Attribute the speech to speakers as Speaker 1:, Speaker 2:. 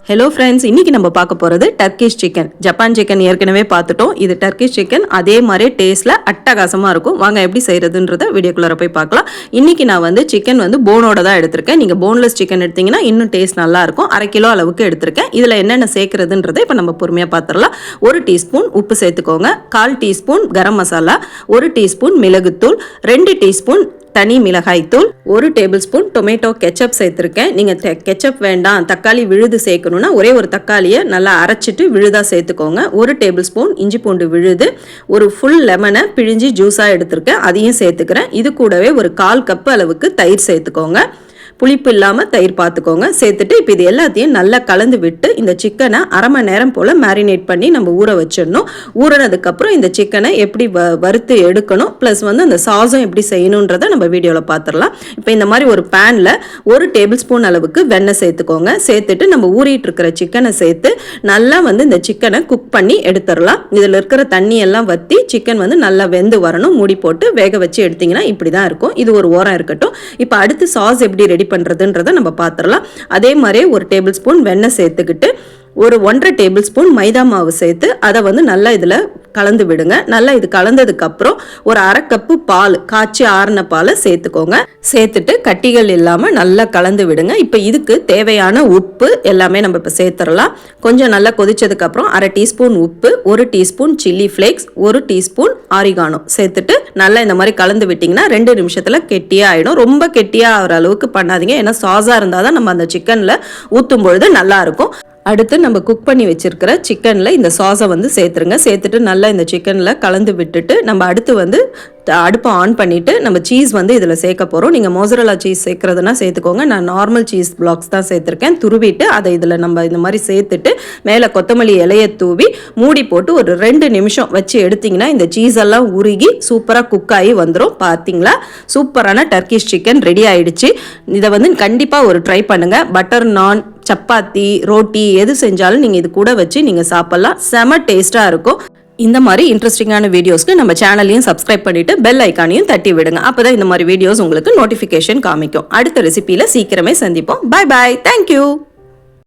Speaker 1: Hello friends, இன்றைக்கி நம்ம பார்க்க போகிறது டர்க்கிஷ் சிக்கன். ஜப்பான் சிக்கன் ஏற்கனவே பார்த்துட்டோம். இது டர்க்கிஷ் சிக்கன் அதே மாதிரி டேஸ்ட்டில் அட்டகாசமாக இருக்கும். வாங்க எப்படி செய்கிறதுன்றத வீடியோக்குள்ளே போய் பார்க்கலாம். இன்றைக்கி நான் சிக்கன் போனோட தான் எடுத்திருக்கேன். நீங்கள் போன்லெஸ் சிக்கன் எடுத்திங்கன்னா இன்னும் டேஸ்ட் நல்லாயிருக்கும். 1/2 கிலோ அளவுக்கு எடுத்திருக்கேன். இதில் என்னென்ன சேர்க்குறதுன்றதை இப்போ நம்ம பொறுமையாக பார்த்துடலாம். 1 டீஸ்பூன் உப்பு சேர்த்துக்கோங்க, 1/4 டீஸ்பூன் கரம் மசாலா, 1 டீஸ்பூன் மிளகுத்தூள், 2 டீஸ்பூன் தனி மிளகாய் தூள், 1 டேபிள் ஸ்பூன் டொமேட்டோ கெச்சப் சேர்த்துருக்கேன். நீங்கள் கெச்சப் வேண்டாம், தக்காளி விழுது சேர்க்கணுன்னா ஒரே ஒரு தக்காளியை நல்லா அரைச்சிட்டு விழுதாக சேர்த்துக்கோங்க. 1 டேபிள் ஸ்பூன் இஞ்சி பூண்டு விழுது, ஒரு ஃபுல் லெமனை பிழிஞ்சு ஜூஸாக எடுத்திருக்கேன், அதையும் சேர்த்துக்கிறேன். இது கூடவே ஒரு 1/4 கப் அளவுக்கு தயிர் சேர்த்துக்கோங்க. புளிப்பு இல்லாமல் தயிர் பார்த்துக்கோங்க. சேர்த்துட்டு இப்போ இது எல்லாத்தையும் நல்லா கலந்து விட்டு இந்த சிக்கனை 1/2 மணி நேரம் போல் மேரினேட் பண்ணி நம்ம ஊற வச்சிடணும். ஊறினதுக்கப்புறம் இந்த சிக்கனை எப்படி வறுத்து எடுக்கணும், ப்ளஸ் அந்த சாஸும் எப்படி செய்யணுன்றதை நம்ம வீடியோவில் பார்த்துடலாம். இப்போ இந்த மாதிரி ஒரு பேனில் 1 டேபிள் ஸ்பூன் அளவுக்கு வெண்ணெய் சேர்த்துக்கோங்க. சேர்த்துட்டு நம்ம ஊறிட்டு இருக்கிற சிக்கனை சேர்த்து நல்லா இந்த சிக்கனை குக் பண்ணி எடுத்துடலாம். இதில் இருக்கிற தண்ணியெல்லாம் வற்றி சிக்கன் நல்லா வெந்து வரணும். மூடி போட்டு வேக வச்சு எடுத்திங்கன்னா இப்படி தான் இருக்கும். இது ஒரு ஓரம் இருக்கட்டும். இப்போ அடுத்து சாஸ் எப்படி ரெடி பண்றதுன்றதை நம்ம பார்த்துடலாம். அதே மாதிரி 1 டேபிள் ஸ்பூன் வெண்ணெய் சேர்த்துக்கிட்டு ஒரு 1/2 டேபிள் ஸ்பூன் மைதா மாவு சேர்த்து அதை நல்லா இதில் கலந்து விடுங்க. நல்லா இது கலந்ததுக்கு அப்புறம் ஒரு 1/2 கப்பு பால், காய்ச்சி ஆறின பாலை சேர்த்துக்கோங்க. சேர்த்துட்டு கட்டிகள் இல்லாமல் நல்லா கலந்து விடுங்க. இப்போ இதுக்கு தேவையான உப்பு எல்லாமே நம்ம இப்போ சேர்த்துடலாம். கொஞ்சம் நல்லா கொதிச்சதுக்கு அப்புறம் 1/2 டீஸ்பூன் உப்பு, 1 teaspoon chilli flakes, 1 teaspoon oregano சேர்த்துட்டு நல்லா இந்த மாதிரி கலந்து விட்டிங்கன்னா 2 நிமிஷத்தில் கெட்டியாக ஆகிடும். ரொம்ப கெட்டியாக ஆகிற அளவுக்கு பண்ணாதீங்க, ஏன்னா சாஸாக இருந்தால் தான் நம்ம அந்த சிக்கனில் ஊற்றும் பொழுது நல்லாயிருக்கும். அடுத்து நம்ம குக் பண்ணி வச்சிருக்கிற சிக்கனில் இந்த சாஸை சேர்த்துருங்க. சேர்த்துட்டு நல்லா இந்த சிக்கனில் கலந்து விட்டுட்டு நம்ம அடுத்து அடுப்பை ஆன் பண்ணிவிட்டு நம்ம சீஸ் இதில் சேர்க்க போகிறோம். நீங்கள் மோசரல்லா சீஸ் சேர்க்குறதுனா சேர்த்துக்கோங்க. நான் நார்மல் சீஸ் பிளாக்ஸ் தான் சேர்த்துருக்கேன். துருவிட்டு அதை இதில் நம்ம இந்த மாதிரி சேர்த்துட்டு மேலே கொத்தமல்லி இலையை தூவி மூடி போட்டு ஒரு 2 நிமிஷம் வச்சு எடுத்திங்கன்னா இந்த சீஸ் எல்லாம் உருகி சூப்பராக குக் ஆகி வந்துடும். பார்த்தீங்களா, சூப்பரான டர்க்கிஷ் சிக்கன் ரெடி ஆகிடுச்சு. இதை கண்டிப்பாக ஒரு ட்ரை பண்ணுங்கள். பட்டர் நான், சப்பாத்தி, ரோட்டி எது செஞ்சாலும் நீங்கள் இது கூட வச்சு நீங்கள் சாப்பிட்லாம். செம டேஸ்ட்டாக இருக்கும். இந்த மாதிரி இன்ட்ரெஸ்டிங்கான வீடியோஸ்க்கு நம்ம சேனலையும் சப்ஸ்கிரைப் பண்ணிவிட்டு பெல் ஐக்கானையும் தட்டி விடுங்க. அப்போ தான் இந்த மாதிரி வீடியோஸ் உங்களுக்கு நோட்டிஃபிகேஷன் காமிக்கும். அடுத்த ரெசிபியில் சீக்கிரமே சந்திப்போம். பாய் பாய், தேங்க்யூ.